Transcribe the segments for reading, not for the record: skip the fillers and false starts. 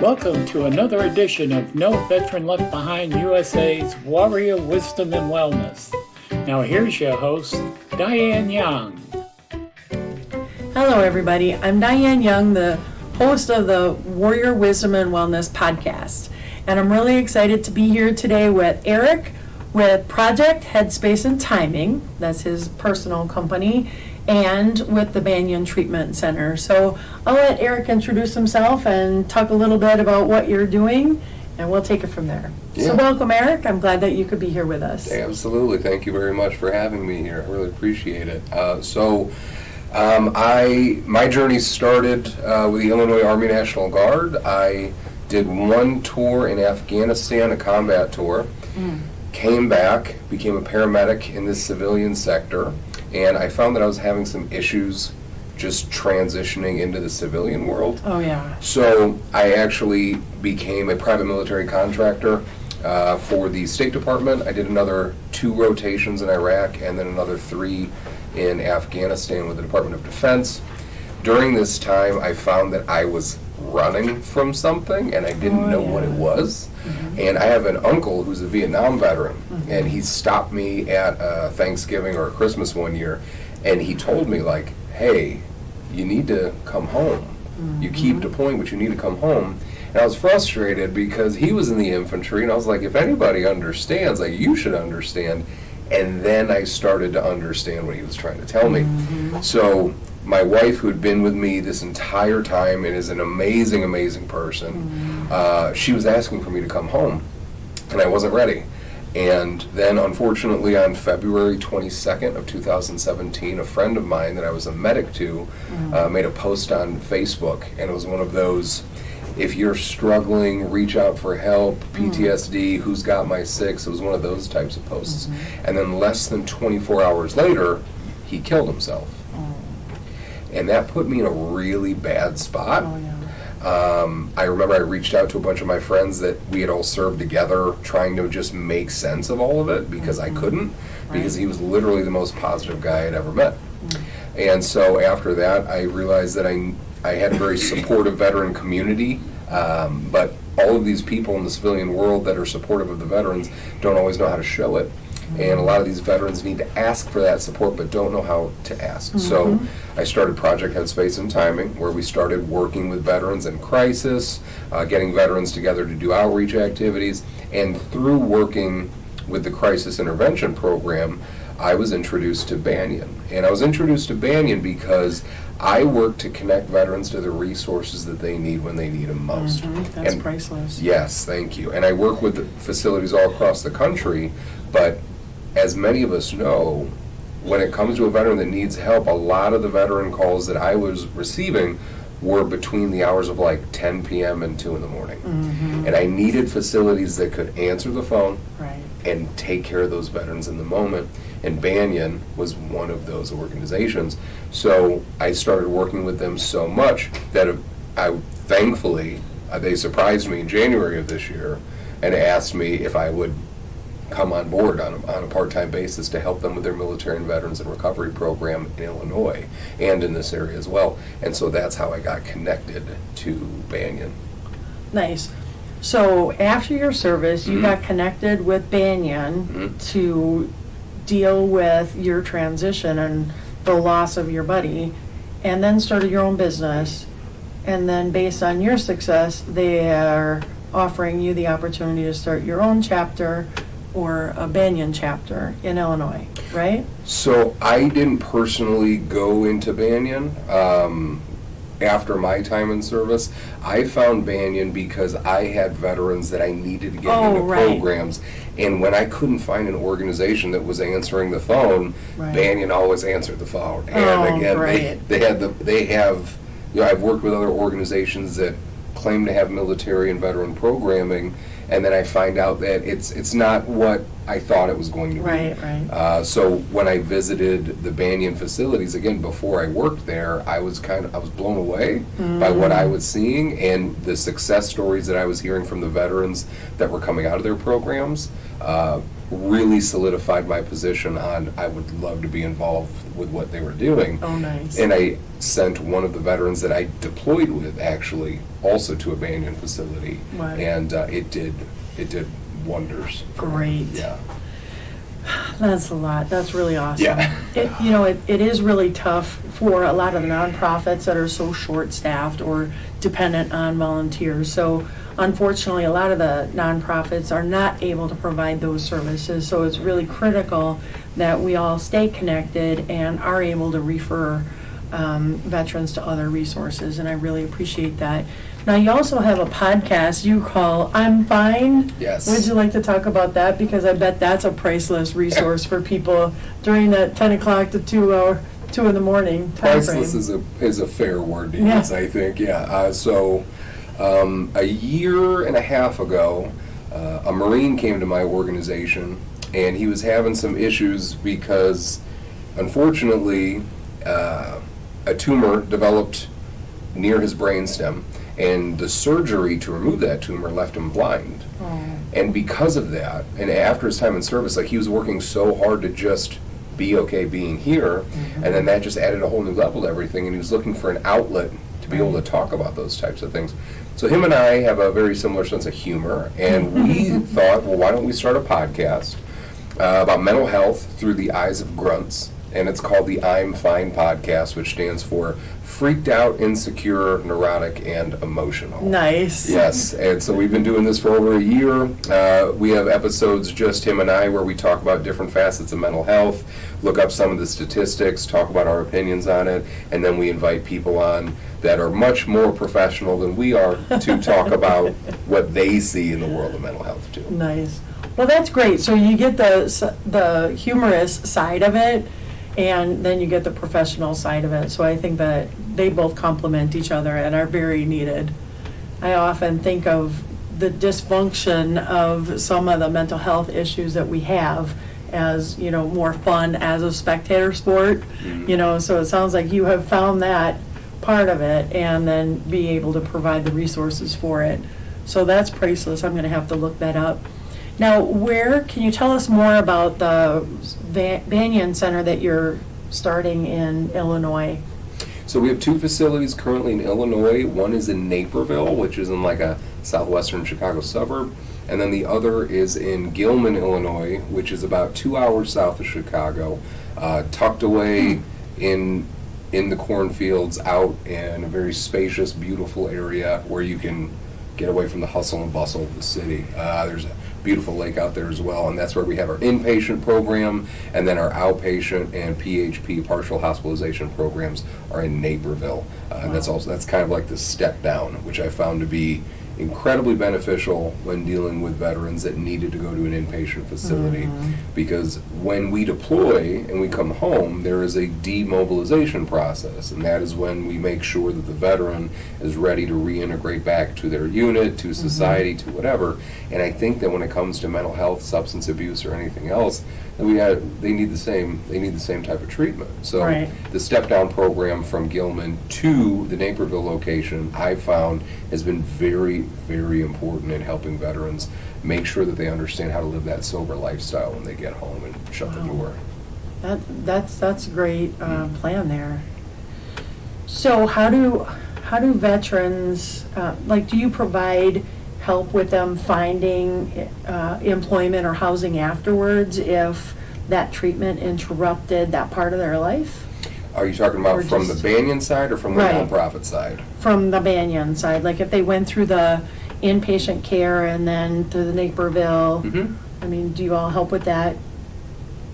Welcome to another edition of No Veteran Left Behind USA's Warrior Wisdom and Wellness. Now here's your host, Diane Young. Hello everybody, I'm Diane Young, the host of the Warrior Wisdom and Wellness podcast. And I'm really excited to be here today with Eric with Project Headspace and Timing, that's his personal company, and with the Banyan Treatment Center. So I'll let Eric introduce himself and talk a little bit about what you're doing, and we'll take it from there. Yeah. So welcome, Eric. I'm glad that you could be here with us. Absolutely. Thank you very much for having me here. I really appreciate it. My journey started with the Illinois Army National Guard. I did one tour in Afghanistan, a combat tour, came back, became a paramedic in the civilian sector, and I found that I was having some issues just transitioning into the civilian world. Oh, yeah. So I actually became a private military contractor for the State Department. I did another 2 rotations in Iraq and then another 3 in Afghanistan with the Department of Defense. During this time, I found that I was running from something and I didn't know what it was. And I have an uncle who's a Vietnam veteran, and he stopped me at Thanksgiving or Christmas one year, and he told me, like, hey, you need to come home. You keep deploying, but you need to come home. And I was frustrated because he was in the infantry, and I was like, if anybody understands, like, you should understand. And then I started to understand what he was trying to tell me. So my wife, who had been with me this entire time and is an amazing, amazing person, she was asking for me to come home, and I wasn't ready. And then, unfortunately, on February 22nd of 2017, a friend of mine that I was a medic to made a post on Facebook, and it was one of those, if you're struggling, reach out for help, PTSD, who's got my 6, it was one of those types of posts. And then less than 24 hours later, he killed himself. And that put me in a really bad spot. I remember I reached out to a bunch of my friends that we had all served together, trying to just make sense of all of it, because I couldn't, because he was literally the most positive guy I'd ever met. And so after that, I realized that I had a very supportive veteran community, but all of these people in the civilian world that are supportive of the veterans don't always know how to show it. And a lot of these veterans need to ask for that support but don't know how to ask. So I started Project Headspace and Timing, where we started working with veterans in crisis, getting veterans together to do outreach activities, and through working with the Crisis Intervention Program, I was introduced to Banyan. And I was introduced to Banyan because I work to connect veterans to the resources that they need when they need them most. That's priceless. Yes, thank you. And I work with facilities all across the country, but as many of us know, when it comes to a veteran that needs help, a lot of the veteran calls that I was receiving were between the hours of like 10 p.m. and 2 in the morning. And I needed facilities that could answer the phone and take care of those veterans in the moment. And Banyan was one of those organizations. So I started working with them so much that thankfully, they surprised me in January of this year and asked me if I would come on board on a part-time basis to help them with their military and veterans and recovery program in Illinois and in this area as well. And so that's how I got connected to Banyan. Nice. So after your service, you got connected with Banyan to deal with your transition and the loss of your buddy, and then started your own business. And then based on your success, they are offering you the opportunity to start your own chapter or a Banyan chapter in Illinois, right? So I didn't personally go into Banyan after my time in service. I found Banyan because I had veterans that I needed to get into programs, and when I couldn't find an organization that was answering the phone, Banyan always answered the phone. And again, they have, you know, I've worked with other organizations that claim to have military and veteran programming, and then I find out that it's not what I thought it was going to be. Right. So when I visited the Banyan facilities, again, before I worked there, I was blown away by what I was seeing and the success stories that I was hearing from the veterans that were coming out of their programs. Really solidified my position on I would love to be involved with what they were doing. Oh, nice. And I sent one of the veterans that I deployed with actually also to a Banyan facility. Wow. And it did wonders. Great. Yeah. That's a lot. That's really awesome. Yeah. It is really tough for a lot of the nonprofits that are so short-staffed or dependent on volunteers. So unfortunately, a lot of the nonprofits are not able to provide those services. So it's really critical that we all stay connected and are able to refer veterans to other resources, and I really appreciate that. Now, you also have a podcast you call I'm Fine. Yes. Would you like to talk about that? Because I bet that's a priceless resource for people during that 10 o'clock to 2 in the morning time frame. Priceless is a fair word to Yeah. use, I think. Yeah. So a year and a half ago, a Marine came to my organization, and he was having some issues because, unfortunately, a tumor developed near his brainstem, and the surgery to remove that tumor left him blind. Oh. And because of that, and after his time in service, like he was working so hard to just be okay being here, and then that just added a whole new level to everything, and he was looking for an outlet to be able to talk about those types of things. So him and I have a very similar sense of humor, and we thought, well, why don't we start a podcast about mental health through the eyes of grunts, and it's called the I'm Fine podcast, which stands for Freaked Out, Insecure, Neurotic, and Emotional. Nice. Yes, and so we've been doing this for over a year. We have episodes, just him and I, where we talk about different facets of mental health, look up some of the statistics, talk about our opinions on it, and then we invite people on that are much more professional than we are to talk about what they see in the world of mental health, too. Nice. Well, that's great. So you get the humorous side of it, and then you get the professional side of it. So I think that they both complement each other and are very needed. I often think of the dysfunction of some of the mental health issues that we have as, more fun as a spectator sport. So it sounds like you have found that part of it and then be able to provide the resources for it. So that's priceless. I'm going to have to look that up. Now, can you tell us more about the Banyan Center that you're starting in Illinois? So we have two facilities currently in Illinois. One is in Naperville, which is in like a southwestern Chicago suburb, and then the other is in Gilman, Illinois, which is about 2 hours south of Chicago, tucked away in the cornfields, out in a very spacious, beautiful area where you can get away from the hustle and bustle of the city. There's a beautiful lake out there as well, and that's where we have our inpatient program, and then our outpatient and PHP, partial hospitalization programs, are in Naperville. And that's kind of like the step down, which I found to be incredibly beneficial when dealing with veterans that needed to go to an inpatient facility, because when we deploy and we come home, there is a demobilization process, and that is when we make sure that the veteran is ready to reintegrate back to their unit, to society, to whatever. And I think that when it comes to mental health, substance abuse, or anything else, that they need the same type of treatment. So Right. the step down program from Gilman to the Naperville location, I've found, has been very, very important in helping veterans make sure that they understand how to live that sober lifestyle when they get home and shut the door. That's a great plan there. So how do veterans, do you provide help with them finding employment or housing afterwards if that treatment interrupted that part of their life? Are you talking about from the Banyan side or from the Right. nonprofit side? From the Banyan side, like if they went through the inpatient care and then to the Naperville, I mean, do you all help with that?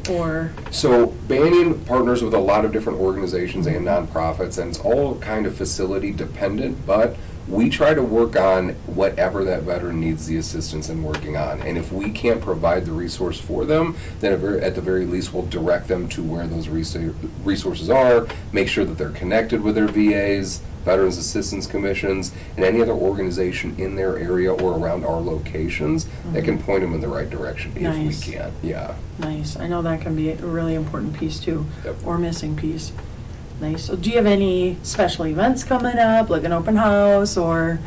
Or, So Banyan partners with a lot of different organizations and nonprofits, and it's all kind of facility dependent, but we try to work on whatever that veteran needs the assistance in working on. And if we can't provide the resource for them, then at the very least we'll direct them to where those resources are, make sure that they're connected with their VAs, Veterans Assistance Commissions, and any other organization in their area or around our locations that can point them in the right direction if Nice. we can. Yeah. Nice. I know that can be a really important piece too, Yep. or missing piece. Nice. So do you have any special events coming up, like an open house or?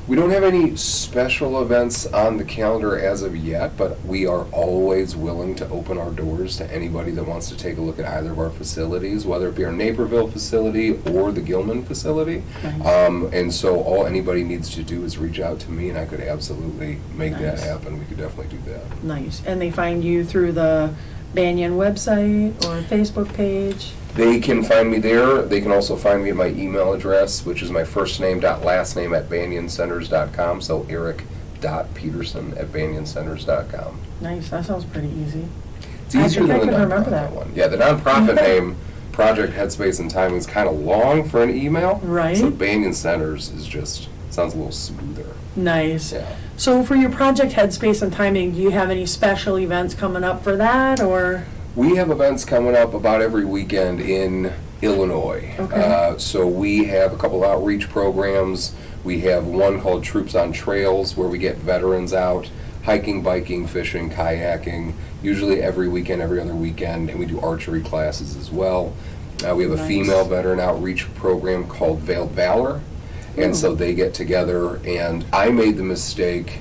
We don't have any special events on the calendar as of yet, but we are always willing to open our doors to anybody that wants to take a look at either of our facilities, whether it be our Naperville facility or the Gilman facility. Nice. And so all anybody needs to do is reach out to me, and I could absolutely make that Nice. happen. We could definitely do that. Nice. And they find you through the Banyan website or Facebook page? They can find me there. They can also find me at my email address, which is my first name dot last name at banyancenters.com. So eric.peterson@banyancenters.com. Nice. That sounds pretty easy. It's easier I think I than the can remember nonprofit that. one. Yeah, the nonprofit name, Project Headspace and Timing, is kind of long for an email. Right. So Banyan Centers is just, sounds a little smoother. Nice. Yeah. So for your project Headspace and Timing, do you have any special events coming up for that or? We have events coming up about every weekend in Illinois. Okay. So we have a couple outreach programs. We have one called Troops on Trails, where we get veterans out hiking, biking, fishing, kayaking, usually every weekend, every other weekend, and we do archery classes as well. We have a Nice. female veteran outreach program called Veiled Valor, and so they get together, and I made the mistake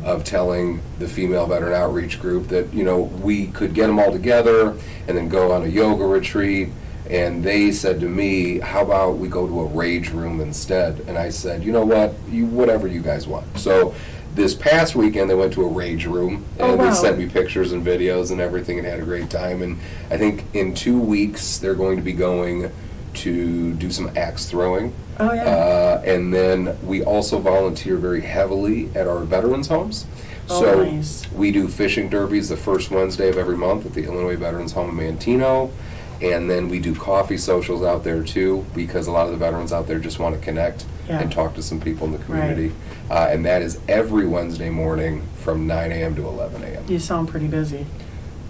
of telling the female veteran outreach group that, you know, we could get them all together and then go on a yoga retreat, and they said to me, how about we go to a rage room instead? And I said, you know what, whatever you guys want. So this past weekend they went to a rage room, and Oh, wow. they sent me pictures and videos and everything and had a great time. And I think in 2 weeks they're going to be going to do some axe throwing. Oh, yeah. And then we also volunteer very heavily at our veterans homes. Oh, So nice. we do fishing derbies the first Wednesday of every month at the Illinois Veterans Home in Mantino. And then we do coffee socials out there too, because a lot of the veterans out there just want to connect Yeah. and talk to some people in the community. And that is every Wednesday morning from 9 a.m. to 11 a.m. You sound pretty busy.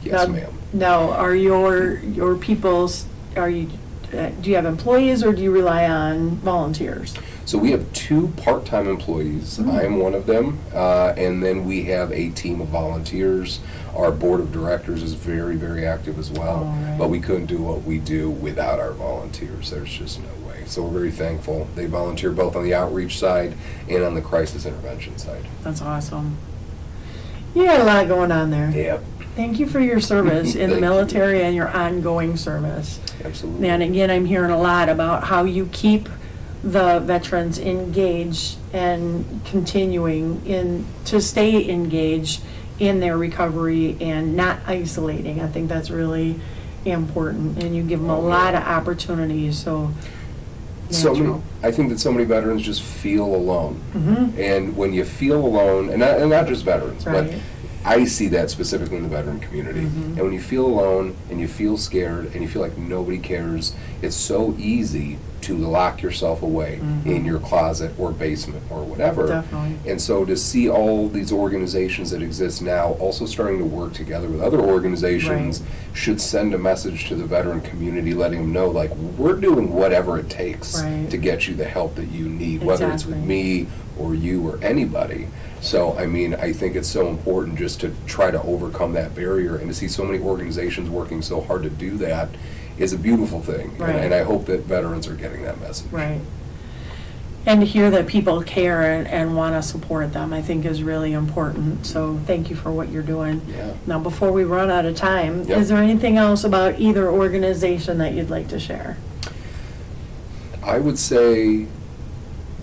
Yes, Now- ma'am. Now, are your people's, do you have employees or do you rely on volunteers? So we have 2 part-time employees. I am one of them. And then we have a team of volunteers. Our board of directors is very, very active as well. All right. But we couldn't do what we do without our volunteers. There's just no way. So we're very thankful. They volunteer both on the outreach side and on the crisis intervention side. That's awesome. You got a lot going on there. Yep, Thank you for your service in the Thank you. military and your ongoing service. absolutely. And again, I'm hearing a lot about how you keep the veterans engaged and continuing to stay engaged in their recovery and not isolating. I think that's really important, and you give them a lot of opportunities, so natural. I think that so many veterans just feel alone. Mhm. And when you feel alone, and not just veterans, but Right. I see that specifically in the veteran community. And when you feel alone and you feel scared and you feel like nobody cares, it's so easy to lock yourself away in your closet or basement or whatever. Definitely. And so to see all these organizations that exist now also starting to work together with other organizations should send a message to the veteran community, letting them know, like, we're doing whatever it takes Right. to get you the help that you need, whether it's with Exactly. me or you or anybody. So, I mean, I think it's so important just to try to overcome that barrier, and to see so many organizations working so hard to do that is a beautiful thing. Right. And I hope that veterans are getting that message. Right. And to hear that people care and want to support them, I think is really important. So thank you for what you're doing. Yeah. Now, before we run out of time, Yep. is there anything else about either organization that you'd like to share? I would say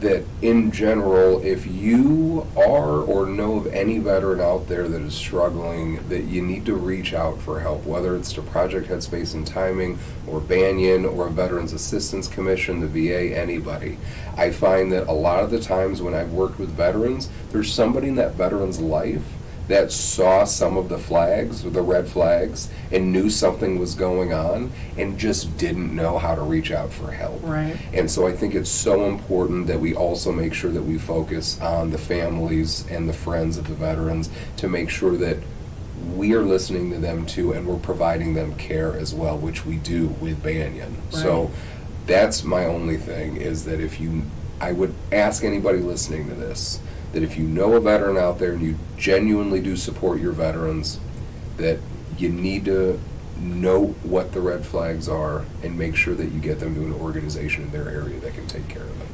that in general, if you are or know of any veteran out there that is struggling, that you need to reach out for help, whether it's to Project Headspace and Timing or Banyan or a Veterans Assistance Commission, the VA, anybody. I find that a lot of the times when I've worked with veterans, there's somebody in that veteran's life that saw some of the flags, or the red flags, and knew something was going on, and just didn't know how to reach out for help. Right. And so I think it's so important that we also make sure that we focus on the families and the friends of the veterans to make sure that we are listening to them too, and we're providing them care as well, which we do with Banyan. So that's my only thing, is that I would ask anybody listening to this, that if you know a veteran out there and you genuinely do support your veterans, that you need to know what the red flags are and make sure that you get them to an organization in their area that can take care of them.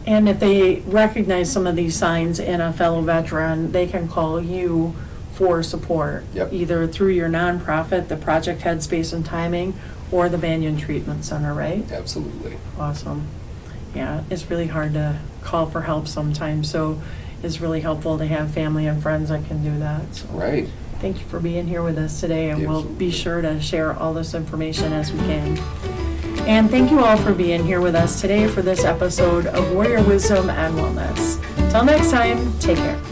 And if they recognize some of these signs in a fellow veteran, they can call you for support. Yep. Either through your nonprofit, the Project Headspace and Timing, or the Banyan Treatment Center, right? Absolutely. Awesome. Yeah, it's really hard to call for help sometimes, so it's really helpful to have family and friends that can do that. So Right. thank you for being here with us today, and we'll be Absolutely. sure to share all this information as we can. And thank you all for being here with us today for this episode of Warrior Wisdom and Wellness. Till next time, take care.